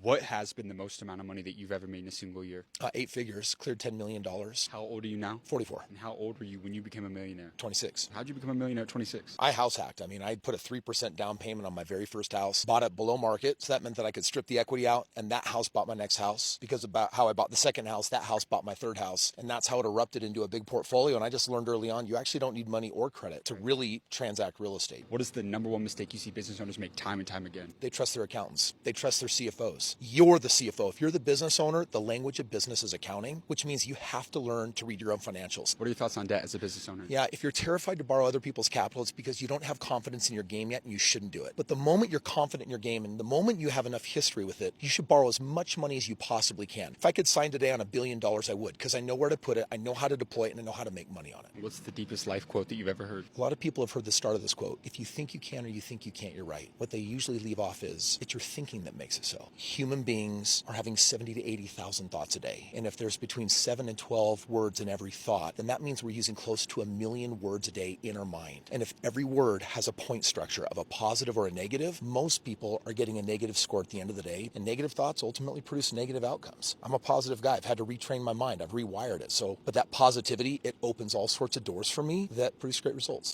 What has been the most amount of money that you've ever made in a single year? 8 figures, cleared $10 million. How old are you now? 44. And how old were you when you became a millionaire? 26. How'd you become a millionaire at 26? I house hacked. I mean, I put a 3% down payment on my very first house, bought it below market. So that meant that I could strip the equity out, and that house bought my next house. Because about how I bought the second house, that house bought my third house. And that's how it erupted into a big portfolio. And I just learned early on, you actually don't need money or credit to really transact real estate. What is the number one mistake you see business owners make time and time again? They trust their accountants. They trust their CFOs. You're the CFO. If you're the business owner, the language of business is accounting, which means you have to learn to read your own financials. What are your thoughts on debt as a business owner? Yeah, if you're terrified to borrow other people's capital, it's because you don't have confidence in your game yet and you shouldn't do it. But the moment you're confident in your game and the moment you have enough history with it, you should borrow as much money as you possibly can. If I could sign today on $1 billion, I would, because I know where to put it, I know how to deploy it, and I know how to make money on it. What's the deepest life quote that you've ever heard? A lot of people have heard the start of this quote. If you think you can or you think you can't, you're right. What they usually leave off is, it's your thinking that makes it so. Human beings are having 70 to 80,000 thoughts a day. And if there's between 7 and 12 words in every thought, then that means we're using close to 1 million words a day in our mind. And if every word has a point structure of a positive or a negative, most people are getting a negative score at the end of the day. And negative thoughts ultimately produce negative outcomes. I'm a positive guy. I've had to retrain my mind. I've rewired it. But that positivity, it opens all sorts of doors for me that produce great results.